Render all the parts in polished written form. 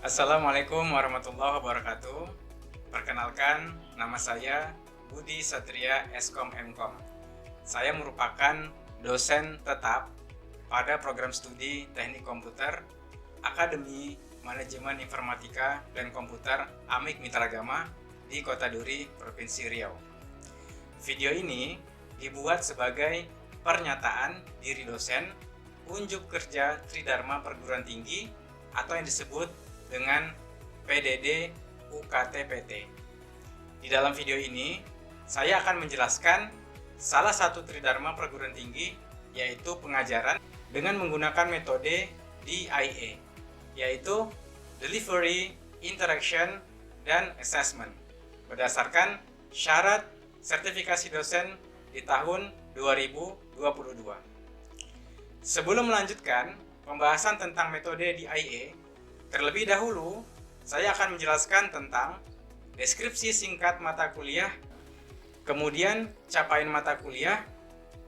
Assalamualaikum warahmatullahi wabarakatuh. Perkenalkan, nama saya Budi Satria Eskom Mkom. Saya merupakan dosen tetap pada program studi Teknik Komputer Akademi Manajemen Informatika dan Komputer Amik Mitragama di Kota Duri, Provinsi Riau. Video ini dibuat sebagai pernyataan diri dosen unjuk kerja Tridharma Perguruan Tinggi atau yang disebut dengan PDD UKT-PT. Di dalam video ini, saya akan menjelaskan salah satu Tridharma Perguruan Tinggi, yaitu pengajaran dengan menggunakan metode DIA, yaitu Delivery, Interaction, dan Assessment, berdasarkan syarat sertifikasi dosen di tahun 2022. Sebelum melanjutkan pembahasan tentang metode DIA, terlebih dahulu, saya akan menjelaskan tentang deskripsi singkat mata kuliah, kemudian capaian mata kuliah,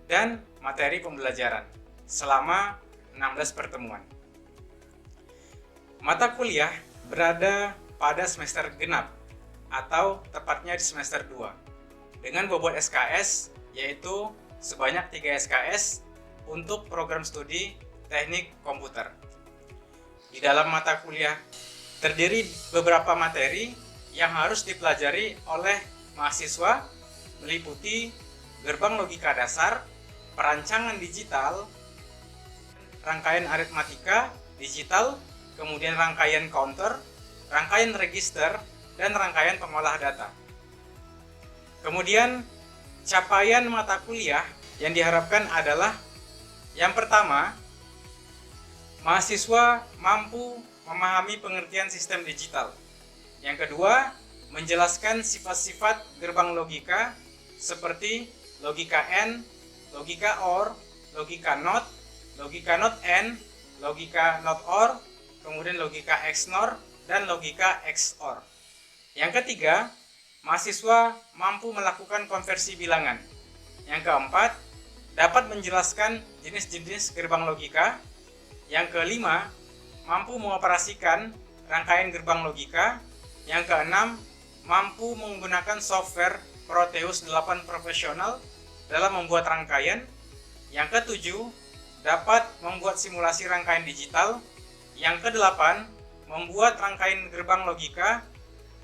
dan materi pembelajaran selama 16 pertemuan. Mata kuliah berada pada semester genap, atau tepatnya di semester 2, dengan bobot SKS, yaitu sebanyak 3 SKS untuk program studi teknik komputer. Di dalam mata kuliah terdiri beberapa materi yang harus dipelajari oleh mahasiswa, meliputi gerbang logika dasar, perancangan digital, rangkaian aritmatika digital, kemudian rangkaian counter, rangkaian register, dan rangkaian pengolah data. Kemudian capaian mata kuliah yang diharapkan adalah yang pertama, mahasiswa mampu memahami pengertian sistem digital. Yang kedua, menjelaskan sifat-sifat gerbang logika seperti logika AND, logika OR, logika NOT AND, logika NOT OR, kemudian logika XNOR, dan logika XOR. Yang ketiga, mahasiswa mampu melakukan konversi bilangan. Yang keempat, dapat menjelaskan jenis-jenis gerbang logika. Yang kelima, mampu mengoperasikan rangkaian gerbang logika. Yang keenam, mampu menggunakan software Proteus 8 Profesional dalam membuat rangkaian. Yang ketujuh, dapat membuat simulasi rangkaian digital. Yang kedelapan, membuat rangkaian gerbang logika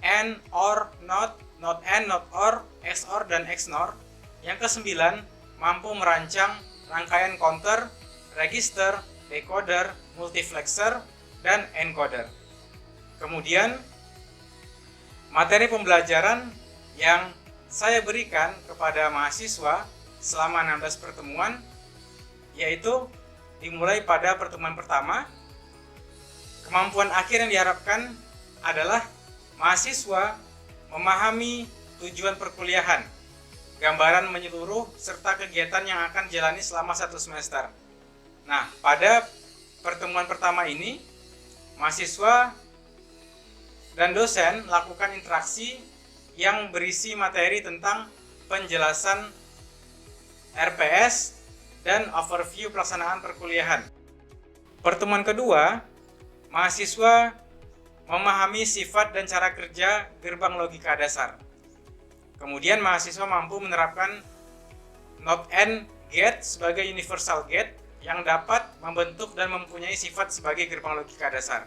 AND, OR, NOT, NOT AND, NOT OR, XOR, dan XNOR. Yang kesembilan, mampu merancang rangkaian counter, register, decoder, multiplexer, dan encoder. Kemudian, materi pembelajaran yang saya berikan kepada mahasiswa selama 16 pertemuan, yaitu dimulai pada pertemuan pertama. Kemampuan akhir yang diharapkan adalah mahasiswa memahami tujuan perkuliahan, gambaran menyeluruh, serta kegiatan yang akan dijalani selama 1 semester. Nah, pada pertemuan pertama ini, mahasiswa dan dosen melakukan interaksi yang berisi materi tentang penjelasan RPS dan overview pelaksanaan perkuliahan. Pertemuan kedua, mahasiswa memahami sifat dan cara kerja gerbang logika dasar. Kemudian mahasiswa mampu menerapkan NOT AND gate sebagai universal gate yang dapat membentuk dan mempunyai sifat sebagai gerbang logika dasar.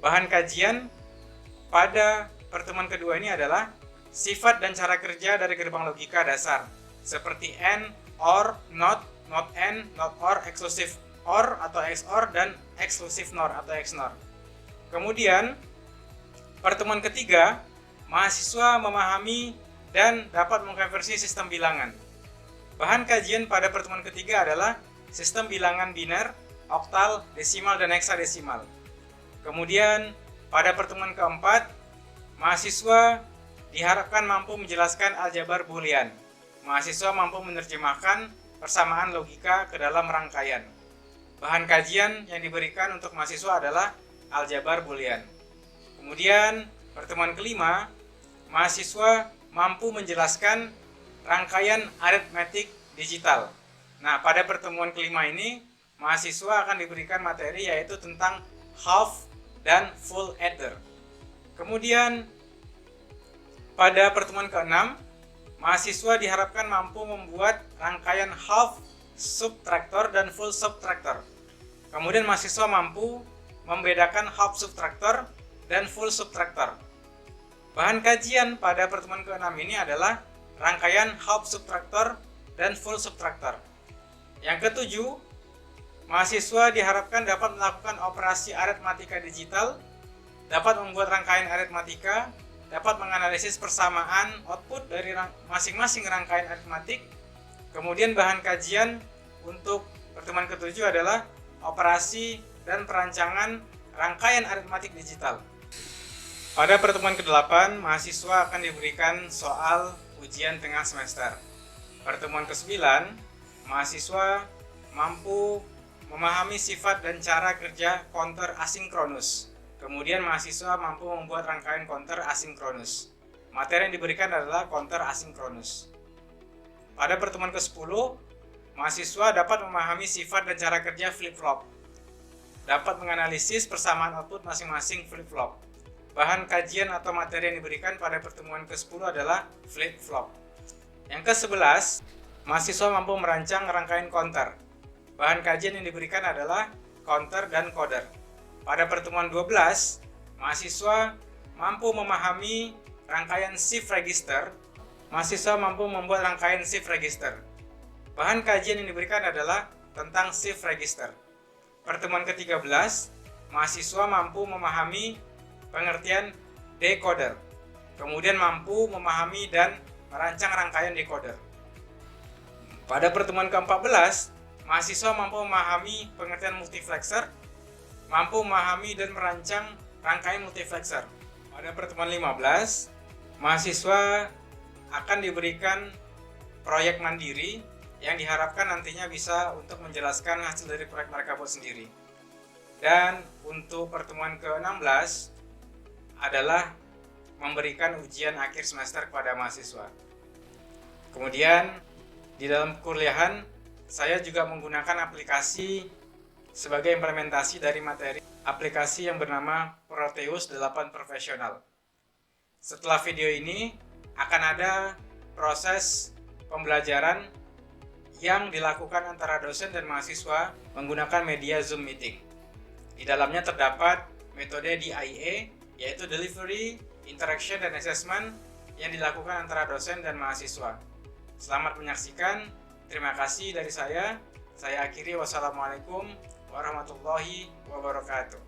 Bahan kajian pada pertemuan kedua ini adalah sifat dan cara kerja dari gerbang logika dasar, seperti AND, OR, NOT, NOT AND, NOT OR, exclusive OR atau XOR, dan exclusive NOR atau XNOR. Kemudian, pertemuan ketiga, mahasiswa memahami dan dapat mengkonversi sistem bilangan. Bahan kajian pada pertemuan ketiga adalah sistem bilangan biner, oktal, desimal, dan heksadesimal. Kemudian, pada pertemuan keempat, mahasiswa diharapkan mampu menjelaskan aljabar boolean. Mahasiswa mampu menerjemahkan persamaan logika ke dalam rangkaian. Bahan kajian yang diberikan untuk mahasiswa adalah aljabar boolean. Kemudian, pertemuan kelima, mahasiswa mampu menjelaskan rangkaian aritmetik digital. Nah, pada pertemuan kelima ini, mahasiswa akan diberikan materi yaitu tentang half dan full adder. Kemudian pada pertemuan ke-6, mahasiswa diharapkan mampu membuat rangkaian half subtractor dan full subtractor. Kemudian mahasiswa mampu membedakan half subtractor dan full subtractor. Bahan kajian pada pertemuan ke-6 ini adalah rangkaian half subtractor dan full subtractor. Yang ke-7, mahasiswa diharapkan dapat melakukan operasi aritmatika digital, dapat membuat rangkaian aritmatika, dapat menganalisis persamaan output dari masing-masing rangkaian aritmatik. Kemudian bahan kajian untuk pertemuan ke-7 adalah operasi dan perancangan rangkaian aritmatik digital. Pada pertemuan ke-8, mahasiswa akan diberikan soal ujian tengah semester. Pertemuan ke-9, mahasiswa mampu memahami sifat dan cara kerja counter asinkronus. Kemudian mahasiswa mampu membuat rangkaian counter asinkronus. Materi yang diberikan adalah counter asinkronus. Pada pertemuan ke-10, mahasiswa dapat memahami sifat dan cara kerja flip-flop. Dapat menganalisis persamaan output masing-masing flip-flop. Bahan kajian atau materi yang diberikan pada pertemuan ke-10 adalah flip-flop. Yang ke-11, mahasiswa mampu merancang rangkaian counter. Bahan kajian yang diberikan adalah counter dan coder. Pada pertemuan 12, mahasiswa mampu memahami rangkaian shift register. Mahasiswa mampu membuat rangkaian shift register. Bahan kajian yang diberikan adalah tentang shift register. Pertemuan ke-13, mahasiswa mampu memahami pengertian decoder. Kemudian mampu memahami dan merancang rangkaian decoder. Pada pertemuan ke-14, mahasiswa mampu memahami pengertian multiplexer, mampu memahami dan merancang rangkaian multiplexer. Pada pertemuan 15, mahasiswa akan diberikan proyek mandiri yang diharapkan nantinya bisa untuk menjelaskan hasil dari proyek mereka buat sendiri. Dan untuk pertemuan ke-16 adalah memberikan ujian akhir semester kepada mahasiswa. Kemudian di dalam kuliahan saya juga menggunakan aplikasi sebagai implementasi dari materi aplikasi yang bernama Proteus 8 Profesional. Setelah video ini akan ada proses pembelajaran yang dilakukan antara dosen dan mahasiswa menggunakan media Zoom Meeting. Di dalamnya terdapat metode DIA, yaitu Delivery, Interaction, dan Assessment yang dilakukan antara dosen dan mahasiswa. Selamat menyaksikan. Terima kasih dari saya. Saya akhiri. Wassalamualaikum warahmatullahi wabarakatuh.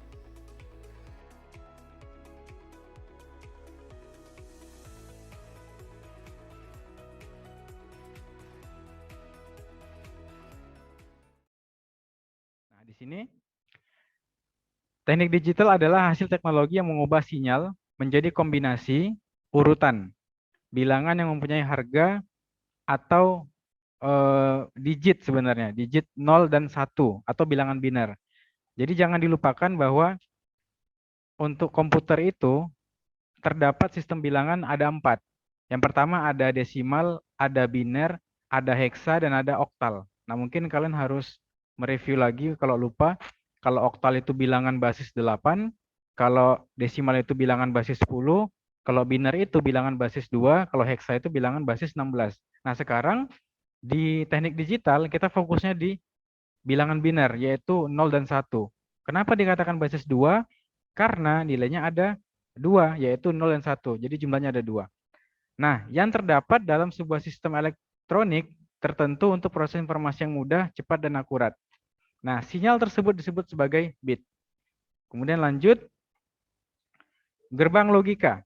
Nah, di sini teknik digital adalah hasil teknologi yang mengubah sinyal menjadi kombinasi urutan bilangan yang mempunyai harga atau digit sebenarnya, digit 0 dan 1 atau bilangan biner. Jadi jangan dilupakan bahwa untuk komputer itu terdapat sistem bilangan ada 4. Yang pertama ada desimal, ada biner, ada heksa, dan ada oktal. Nah mungkin kalian harus mereview lagi kalau lupa. Kalau oktal itu bilangan basis 8, kalau desimal itu bilangan basis 10, kalau biner itu bilangan basis 2, kalau heksa itu bilangan basis 16. Nah sekarang di teknik digital kita fokusnya di bilangan biner yaitu 0 dan 1. Kenapa dikatakan basis 2? Karena nilainya ada 2 yaitu 0 dan 1. Jadi jumlahnya ada 2. Nah, yang terdapat dalam sebuah sistem elektronik tertentu untuk proses informasi yang mudah, cepat, dan akurat. Nah, sinyal tersebut disebut sebagai bit. Kemudian lanjut, gerbang logika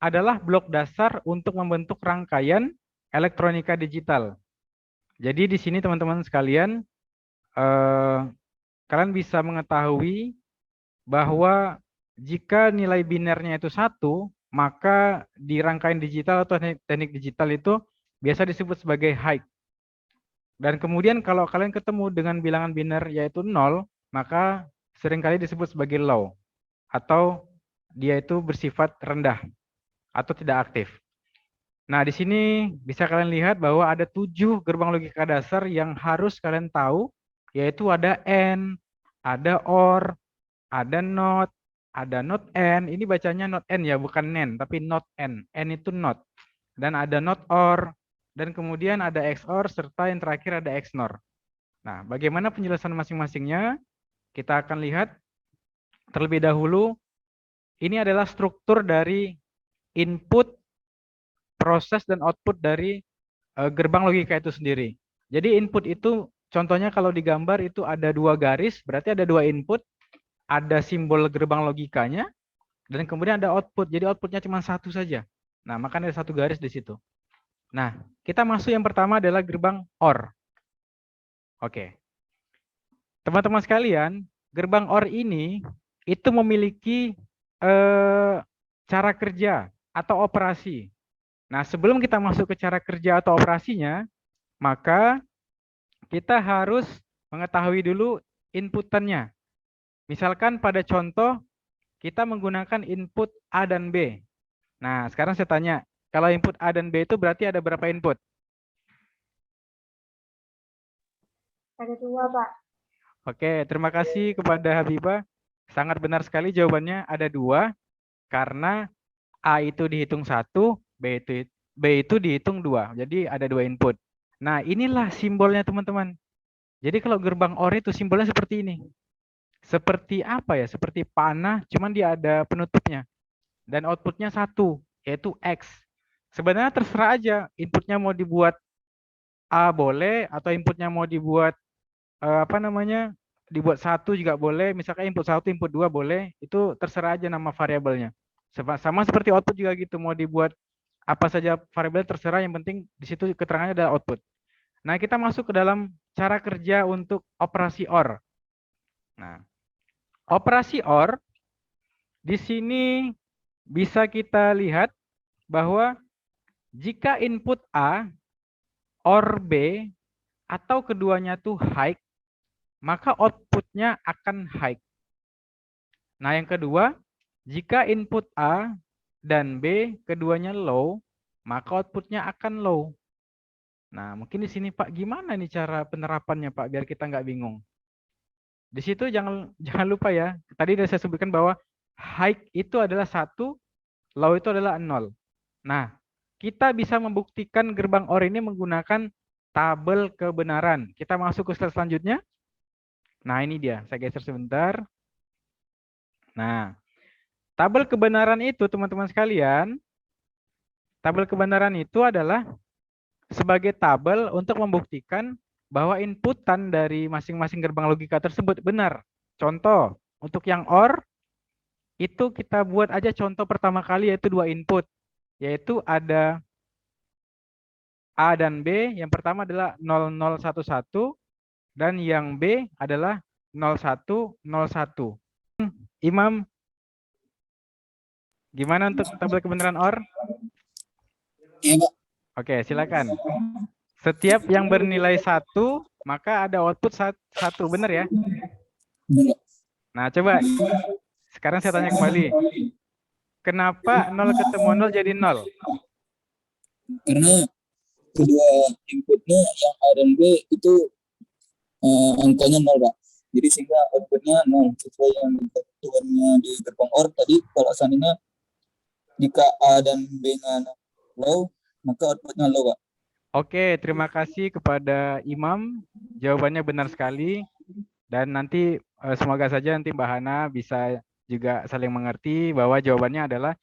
adalah blok dasar untuk membentuk rangkaian elektronika digital. Jadi di sini teman-teman sekalian, kalian bisa mengetahui bahwa jika nilai binernya itu 1, maka di rangkaian digital atau teknik digital itu biasa disebut sebagai high. Dan kemudian kalau kalian ketemu dengan bilangan biner yaitu 0, maka seringkali disebut sebagai low. Atau dia itu bersifat rendah atau tidak aktif. Nah, di sini bisa kalian lihat bahwa ada 7 gerbang logika dasar yang harus kalian tahu, yaitu ada AND, ada OR, ada NOT, ada not and, ini bacanya not and ya, bukan nen, tapi not and itu not. Dan ada not or, dan kemudian ada XOR, serta yang terakhir ada XNOR. Nah, bagaimana penjelasan masing-masingnya? Kita akan lihat terlebih dahulu. Ini adalah struktur dari input, proses, dan output dari gerbang logika itu sendiri. Jadi input itu, contohnya kalau digambar itu ada 2 garis, berarti ada 2 input, ada simbol gerbang logikanya, dan kemudian ada output. Jadi outputnya cuma satu saja. Nah, makanya ada 1 garis di situ. Nah, kita masuk yang pertama adalah gerbang OR. Oke. Teman-teman sekalian, gerbang OR ini itu memiliki cara kerja atau operasi. Nah, sebelum kita masuk ke cara kerja atau operasinya, maka kita harus mengetahui dulu inputannya. Misalkan pada contoh, kita menggunakan input A dan B. Nah, sekarang saya tanya, kalau input A dan B itu berarti ada berapa input? Ada 2, Pak. Oke, terima kasih kepada Habibah. Sangat benar sekali jawabannya, ada 2. Karena A itu dihitung 1, B itu dihitung 2. Jadi ada 2 input. Nah, inilah simbolnya teman-teman. Jadi kalau gerbang OR itu simbolnya seperti ini. Seperti apa ya? Seperti panah, cuman dia ada penutupnya. Dan outputnya 1, yaitu X. Sebenarnya terserah aja, inputnya mau dibuat A boleh, atau inputnya mau dibuat dibuat 1 juga boleh. Misalkan input 1, input 2 boleh. Itu terserah aja nama variabelnya. Sama seperti output juga gitu, mau dibuat apa saja variabel terserah, yang penting di situ keterangannya adalah output. Nah, kita masuk ke dalam cara kerja untuk operasi OR. Nah, operasi OR di sini bisa kita lihat bahwa jika input A OR B atau keduanya tuh high, maka outputnya akan high. Nah, yang kedua, jika input A dan B keduanya low, maka outputnya akan low. Nah, mungkin di sini Pak, gimana nih cara penerapannya Pak, biar kita nggak bingung. Di situ jangan lupa ya, tadi sudah saya sebutkan bahwa high itu adalah 1, low itu adalah 0. Nah, kita bisa membuktikan gerbang OR ini menggunakan tabel kebenaran. Kita masuk ke slide selanjutnya. Nah, ini dia, saya geser sebentar. Nah, tabel kebenaran itu teman-teman sekalian, tabel kebenaran itu adalah sebagai tabel untuk membuktikan bahwa inputan dari masing-masing gerbang logika tersebut benar. Contoh, untuk yang OR, itu kita buat aja contoh pertama kali, yaitu 2 input. Yaitu ada A dan B, yang pertama adalah 0011, dan yang B adalah 0101. Imam, gimana untuk tabel kebenaran OR? Iya, Pak. Oke, silakan. Setiap yang bernilai 1, maka ada output 1, benar ya? Benar. Nah, coba sekarang saya tanya kembali. Kenapa 0 ketemu 0 jadi 0? Karena kedua inputnya yang A dan B itu angkanya 0, Pak. Jadi sehingga outputnya 0 sesuai yang ditentukannya di gerbang OR tadi. Kalau seandainya jika A dan B-nya low, maka outputnya low, Pak. Oke, terima kasih kepada Imam. Jawabannya benar sekali. Dan nanti semoga saja nanti Mbak Hana bisa juga saling mengerti bahwa jawabannya adalah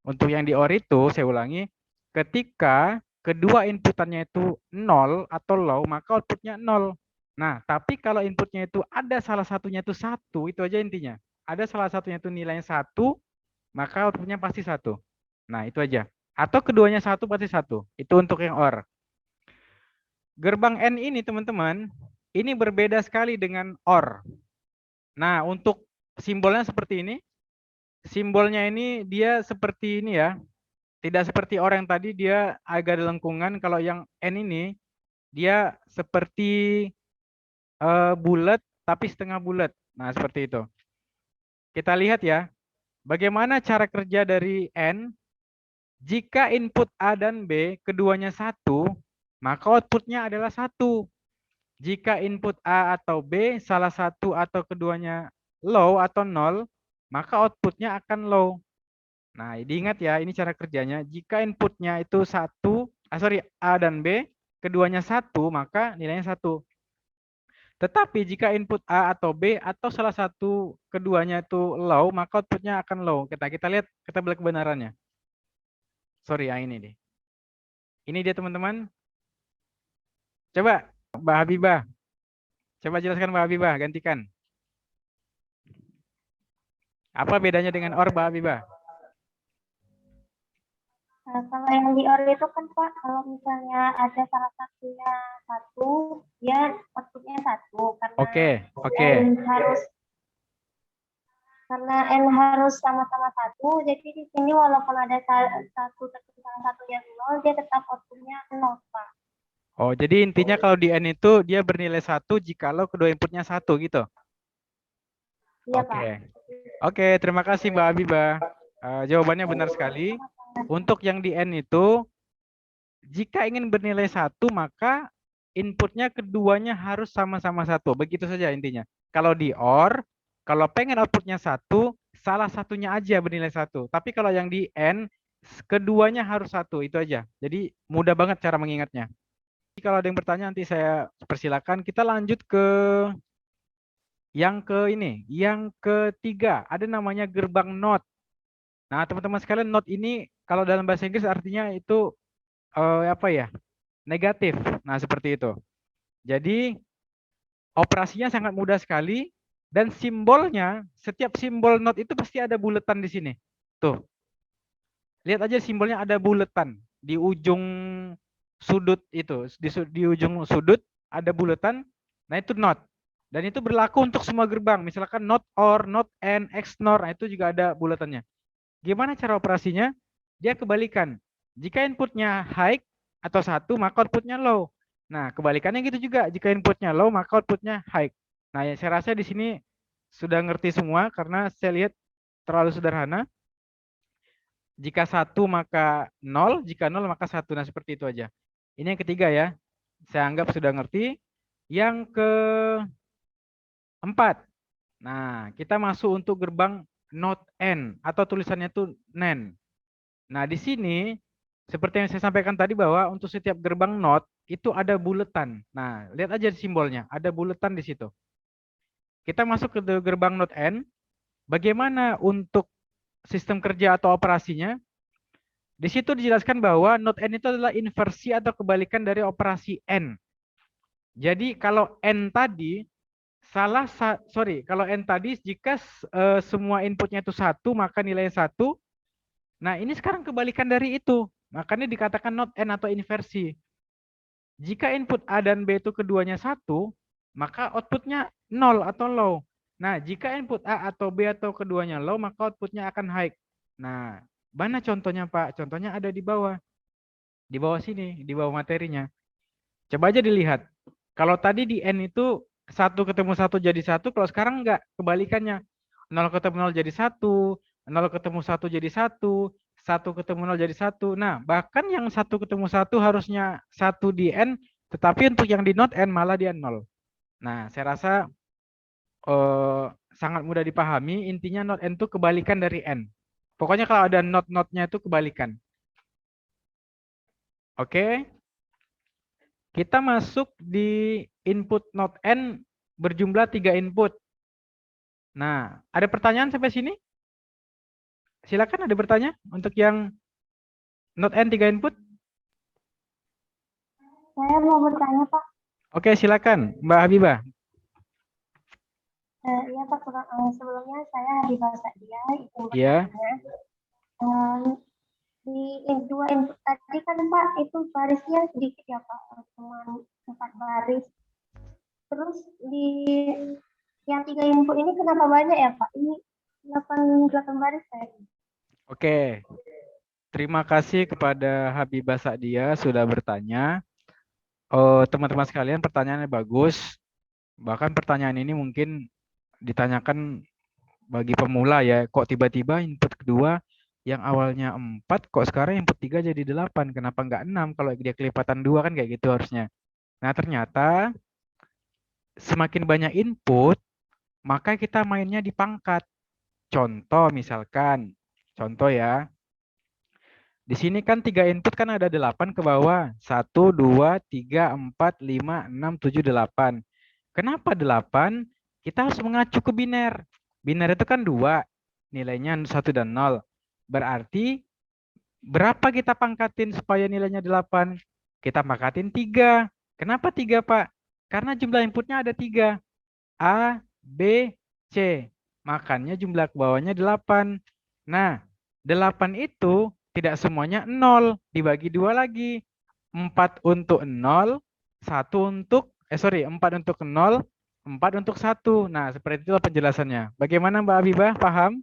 untuk yang di OR itu, saya ulangi, ketika kedua inputannya itu 0 atau low, maka outputnya 0. Nah, tapi kalau inputnya itu ada salah satunya itu 1, itu aja intinya. Ada salah satunya itu nilainya 1, maka outputnya pasti 1. Nah, itu aja. Atau keduanya 1 pasti 1. Itu untuk yang OR. Gerbang N ini teman-teman, ini berbeda sekali dengan OR. Nah, untuk simbolnya seperti ini. Simbolnya ini dia seperti ini ya. Tidak seperti OR yang tadi, dia agak lengkungan. Kalau yang N ini, dia seperti bulat tapi setengah bulat. Nah, seperti itu. Kita lihat ya, bagaimana cara kerja dari N. Jika input A dan B keduanya 1, maka outputnya adalah 1. Jika input A atau B salah satu atau keduanya low atau 0, maka outputnya akan low. Nah, diingat ya, ini cara kerjanya. Jika inputnya itu A dan B, keduanya 1, maka nilainya 1. Tetapi jika input A atau B atau salah satu keduanya itu low, maka outputnya akan low. Kita lihat, kita balik kebenarannya. Sorry, ini deh. Ini dia teman-teman. Coba Mbak Habibah. Coba jelaskan Mbak Habibah, gantikan. Apa bedanya dengan OR, Mbak Habibah? Kalau yang di OR itu kan Pak, kalau misalnya ada salah satunya 1, dia outputnya 1 Oke. karena N harus sama-sama 1, jadi di sini walaupun ada satu yang 0, dia tetap outputnya 0, Pak. Oh, jadi intinya kalau di N itu dia bernilai 1 jikalau kedua inputnya 1 gitu. Iya, Oke. Pak. Oke, terima kasih Mbak Habibah. Jawabannya benar sekali. Untuk yang di N itu, jika ingin bernilai 1, maka inputnya keduanya harus sama-sama 1. Begitu saja intinya. Kalau di OR, kalau pengen outputnya 1, salah satunya aja bernilai 1. Tapi kalau yang di N, keduanya harus 1. Itu aja. Jadi mudah banget cara mengingatnya. Kalau ada yang bertanya nanti saya persilakan. Kita lanjut ke yang ketiga. Ada namanya gerbang NOT. Nah, teman-teman sekalian, NOT ini kalau dalam bahasa Inggris artinya itu negatif. Nah, seperti itu. Jadi operasinya sangat mudah sekali dan simbolnya, setiap simbol NOT itu pasti ada buletan di sini. Tuh. Lihat aja simbolnya ada buletan di ujung sudut itu. Di ujung sudut ada buletan. Nah, itu NOT. Dan itu berlaku untuk semua gerbang. Misalkan NOT OR, NOT AND, XNOR, nah itu juga ada buletannya. Gimana cara operasinya? Dia kebalikan. Jika inputnya high atau 1, maka outputnya low. Nah, kebalikannya gitu juga. Jika inputnya low, maka outputnya high. Nah, ya, saya rasa di sini sudah ngerti semua karena saya lihat terlalu sederhana. Jika 1 maka 0, jika 0 maka 1. Nah, seperti itu aja. Ini yang ketiga ya. Saya anggap sudah ngerti. Yang keempat. Nah, kita masuk untuk gerbang NOT N atau tulisannya itu NAND. Nah, di sini seperti yang saya sampaikan tadi bahwa untuk setiap gerbang NOT itu ada buletan. Nah, lihat aja simbolnya, ada buletan di situ. Kita masuk ke gerbang NOT N. Bagaimana untuk sistem kerja atau operasinya? Di situ dijelaskan bahwa NOT N itu adalah inversi atau kebalikan dari operasi N. Jadi kalau N tadi kalau N tadi jika semua inputnya itu 1 maka nilainya 1. Nah, ini sekarang kebalikan dari itu. Makanya dikatakan NOT N atau inversi. Jika input A dan B itu keduanya 1, maka outputnya 0 atau low. Nah, jika input A atau B atau keduanya low, maka outputnya akan high. Nah, mana contohnya, Pak? Contohnya ada di bawah. Di bawah sini, di bawah materinya. Coba aja dilihat. Kalau tadi di N itu 1 ketemu 1 jadi 1, kalau sekarang enggak, kebalikannya. 0 ketemu 0 jadi 1, 0 ketemu 1 jadi 1, 1 ketemu 0 jadi 1. Nah, bahkan yang 1 ketemu 1 harusnya 1 di N, tetapi untuk yang di NOT N malah dia 0. Nah, saya rasa sangat mudah dipahami. Intinya NOT N itu kebalikan dari N. Pokoknya kalau ada NOT-NOT-nya itu kebalikan. Oke. Kita masuk di input NOT N berjumlah 3 input. Nah, ada pertanyaan sampai sini? Silakan, ada bertanya untuk yang NOT N 3 input? Saya mau bertanya, Pak. Oke, silakan Mbak Habibah. Iya, Pak. Sebelumnya saya Habibah Sadia, izin Iya. bertanya. Di dua input tadi kan Pak, itu barisnya sedikit ya Pak, cuma 4 baris. Terus di yang 3 input ini kenapa banyak ya Pak? Ini 8 baris saya. Oke. Terima kasih kepada Habibah Sadia sudah bertanya. Teman-teman sekalian, pertanyaannya bagus. Bahkan pertanyaan ini mungkin ditanyakan bagi pemula ya. Kok tiba-tiba input kedua yang awalnya 4, kok sekarang input 3 jadi 8? Kenapa nggak 6? Kalau dia kelipatan 2 kan kayak gitu harusnya. Nah, ternyata semakin banyak input, maka kita mainnya di pangkat. Contoh misalkan, contoh ya. Di sini kan 3 input kan ada 8 ke bawah. 1, 2, 3, 4, 5, 6, 7, 8. Kenapa 8? Kita harus mengacu ke biner. Biner itu kan 2, nilainya 1 dan 0. Berarti berapa kita pangkatin supaya nilainya 8? Kita pangkatin 3. Kenapa 3, Pak? Karena jumlah inputnya ada 3. A, B, C. Makanya jumlah ke bawahnya 8. Nah, 8 itu tidak semuanya 0. Dibagi 2 lagi. 4 untuk 0, 1 untuk, 4 untuk 0, 4 untuk 1. Nah, seperti itulah penjelasannya. Bagaimana Mbak Habibah? Paham?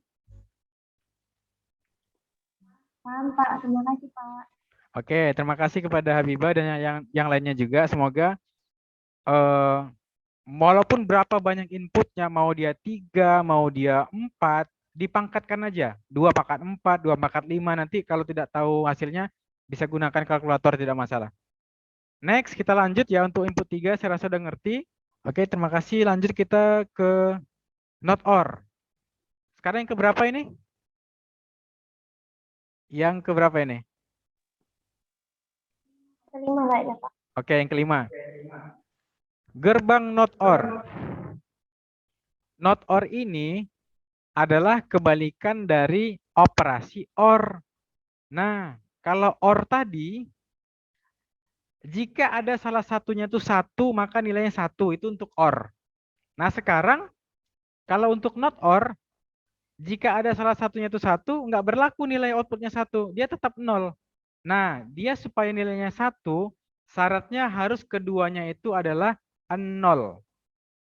Paham, Pak. Terima kasih, Pak. Oke, terima kasih kepada Habibah dan yang lainnya juga. Semoga walaupun berapa banyak inputnya, mau dia 3, mau dia 4, dipangkatkan aja. 2 pangkat 4, 2 pangkat 5. Nanti kalau tidak tahu hasilnya, bisa gunakan kalkulator, tidak masalah. Next, kita lanjut ya untuk input 3. Saya rasa udah ngerti. Oke, terima kasih. Lanjut kita ke not or. Sekarang yang keberapa ini? Yang keberapa ini? Kelima kayaknya, Pak. Oke, yang kelima. Gerbang not or. Not or ini adalah kebalikan dari operasi or. Nah, kalau or tadi, jika ada salah satunya itu 1, maka nilainya 1. Itu untuk or. Nah, sekarang kalau untuk not or, jika ada salah satunya itu 1, nggak berlaku nilai outputnya 1. Dia tetap 0. Nah, dia supaya nilainya 1, syaratnya harus keduanya itu adalah 0.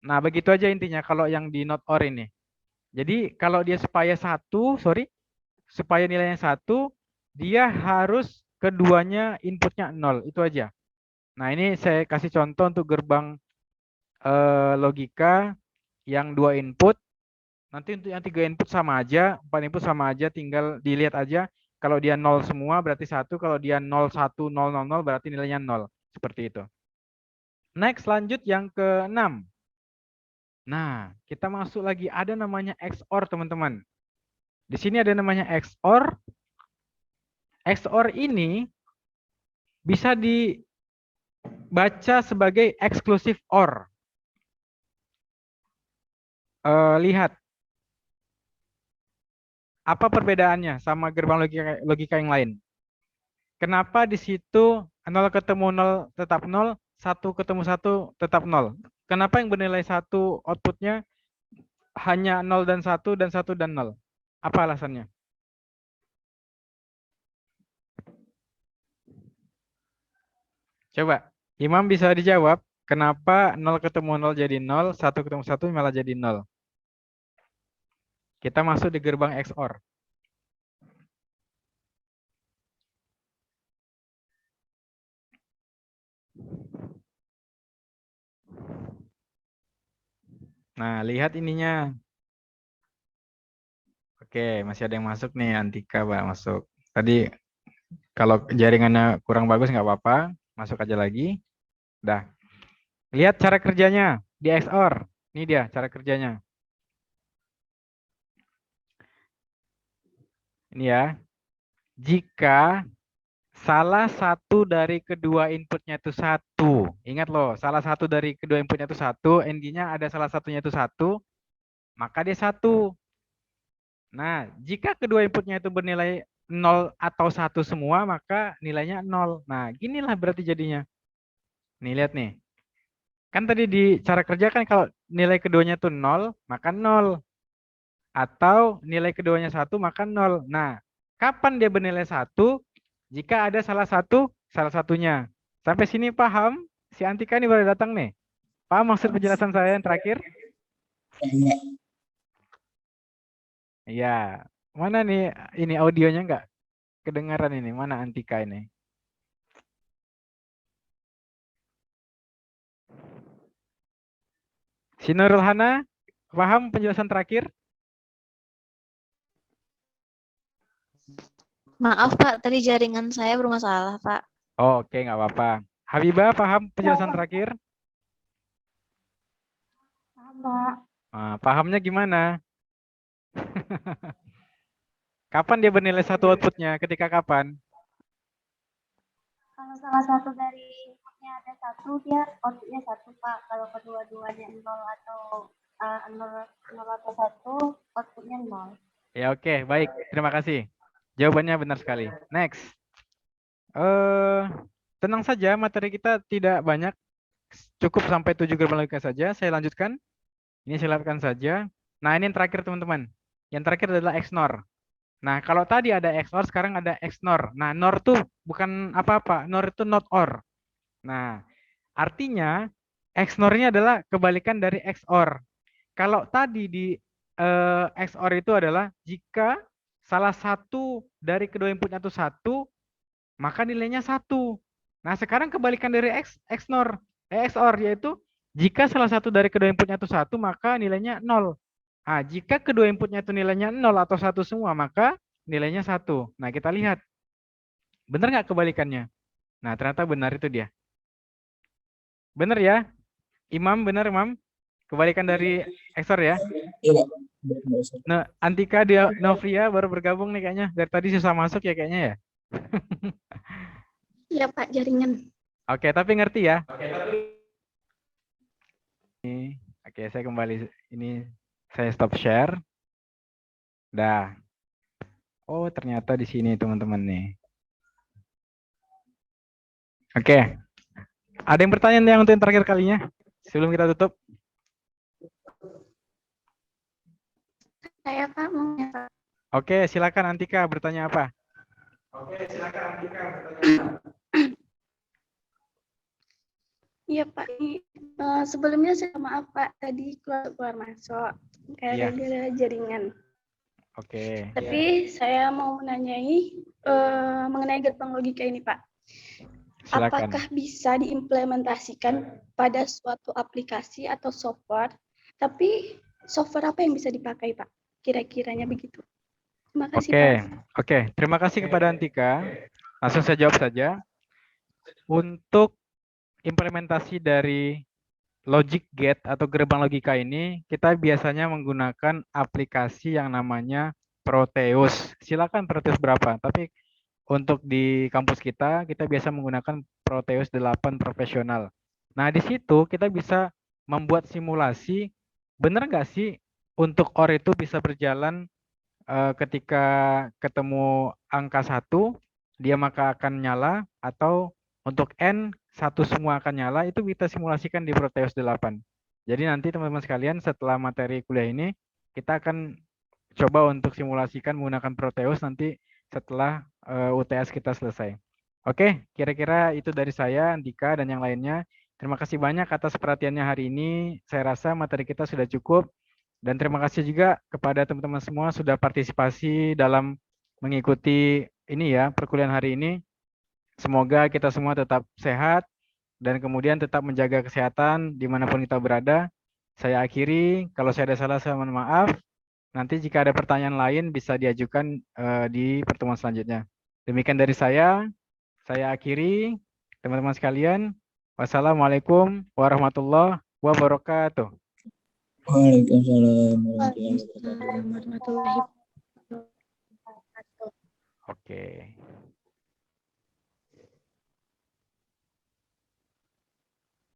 Nah, begitu aja intinya kalau yang di not or ini. Jadi, kalau dia supaya supaya nilainya 1, dia harus keduanya inputnya 0. Itu aja. Nah, ini saya kasih contoh untuk gerbang logika yang 2 input. Nanti untuk yang 3 input sama aja, 4 input sama aja, tinggal dilihat aja. Kalau dia 0 semua berarti 1, kalau dia 0, 1, 0, 0, 0 berarti nilainya 0. Seperti itu. Next, lanjut yang ke-6. Nah, kita masuk lagi, ada namanya XOR, teman-teman. Di sini ada namanya XOR. XOR ini bisa dibaca sebagai exclusive OR. Lihat. Apa perbedaannya sama gerbang logika yang lain? Kenapa di situ 0 ketemu 0 tetap 0, 1 ketemu 1 tetap 0? Kenapa yang bernilai 1 outputnya hanya 0 dan 1 dan 1 dan 0? Apa alasannya? Coba, Imam bisa dijawab. Kenapa 0 ketemu 0 jadi 0, 1 ketemu 1 malah jadi 0? Kita masuk di gerbang XOR. Nah, lihat ininya. Oke, masih ada yang masuk nih, Antika, Mbak, masuk. Tadi kalau jaringannya kurang bagus nggak apa-apa, masuk aja lagi. Udah. Lihat cara kerjanya di XOR. Ini dia cara kerjanya. Ini ya. Jika salah satu dari kedua inputnya itu 1. Ingat loh, salah satu dari kedua inputnya itu 1, NG-nya ada salah satunya itu 1, maka dia 1. Nah, jika kedua inputnya itu bernilai 0 atau 1 semua, maka nilainya 0. Nah, ginilah berarti jadinya. Nih, lihat nih. Kan tadi di cara kerja kan kalau nilai keduanya itu 0, maka 0. Atau nilai keduanya 1, maka 0. Nah, kapan dia bernilai 1? Jika ada salah satunya. Sampai sini paham? Si Antika ini baru datang nih. Paham maksud penjelasan saya yang terakhir? Iya. Mana nih ini audionya nggak kedengaran ini? Mana Antika ini? Si Nurul Hana, paham penjelasan terakhir? Maaf Pak, tadi jaringan saya bermasalah Pak. Oh, oke, nggak apa-apa. Habibah, paham penjelasan terakhir? Paham, Pak. Pahamnya gimana? Kapan dia bernilai 1 outputnya? Ketika kapan? Kalau salah satu dari inputnya ada 1, dia outputnya 1, Pak. Kalau kedua-duanya 0 atau 0 atau 1, outputnya 0. Ya oke, baik. Terima kasih. Jawabannya benar sekali. Next. Eh, tenang saja, materi kita tidak banyak. Cukup sampai 7 gerbang logika saja. Saya lanjutkan. Ini silakan saja. Nah, ini yang terakhir teman-teman. Yang terakhir adalah XNOR. Nah, kalau tadi ada XOR, sekarang ada XNOR. Nah, NOR tuh bukan apa-apa. NOR itu not or. Nah, artinya XNOR ini adalah kebalikan dari XOR. Kalau tadi di XOR itu adalah jika salah satu dari kedua inputnya itu 1, maka nilainya 1. Nah, sekarang kebalikan dari XNOR, XOR yaitu jika salah satu dari kedua inputnya itu 1, maka nilainya 0. Nah, jika kedua inputnya itu nilainya 0 atau 1 semua, maka nilainya 1. Nah, kita lihat. Benar nggak kebalikannya? Nah, ternyata benar itu dia. Benar ya? Imam, benar Imam? Kebalikan dari XOR ya? Iya, Pak. Benar, Ustaz. Nah, Antika dia Novia baru bergabung nih kayaknya. Dari tadi susah masuk ya kayaknya ya. Iya Pak, jaringan. Oke, tapi ngerti ya? Oke, saya kembali. Ini saya stop share. Dah. Oh, ternyata di sini teman-teman nih. Oke. Ada yang bertanya yang untuk yang terakhir kalinya? Sebelum kita tutup. Saya Pak mau ya, Pak. Oke, silakan Antika bertanya apa? Iya Pak, ini sebelumnya saya maaf Pak, tadi keluar masuk Iya. gara-gara jaringan. Oke. Tapi saya mau menanyai mengenai gerbang logika ini Pak. Silakan. Apakah bisa diimplementasikan pada suatu aplikasi atau software? Tapi software apa yang bisa dipakai Pak? Kira-kiranya begitu. Terima kasih Oke, Pak. oke. Terima kasih kepada Antika. Langsung saya jawab saja. Untuk implementasi dari logic gate atau gerbang logika ini, kita biasanya menggunakan aplikasi yang namanya Proteus. Silakan Proteus berapa, tapi untuk di kampus kita biasa menggunakan Proteus 8 profesional. Nah, di situ kita bisa membuat simulasi, benar nggak sih untuk OR itu bisa berjalan ketika ketemu angka 1, dia maka akan nyala, atau untuk N, 1 semua akan nyala, itu kita simulasikan di Proteus 8. Jadi nanti teman-teman sekalian setelah materi kuliah ini, kita akan coba untuk simulasikan menggunakan Proteus nanti setelah UTS kita selesai. Oke, kira-kira itu dari saya, Andika, dan yang lainnya. Terima kasih banyak atas perhatiannya hari ini. Saya rasa materi kita sudah cukup. Dan terima kasih juga kepada teman-teman semua sudah partisipasi dalam mengikuti ini ya, perkuliahan hari ini. Semoga kita semua tetap sehat dan kemudian tetap menjaga kesehatan dimanapun kita berada. Saya akhiri, kalau saya ada salah saya mohon maaf. Nanti jika ada pertanyaan lain bisa diajukan di pertemuan selanjutnya. Demikian dari saya akhiri. Teman-teman sekalian, wassalamualaikum warahmatullahi wabarakatuh. Waalaikumsalam warahmatullahi wabarakatuh. Waalaikumsalam warahmatullahi wabarakatuh. Oke.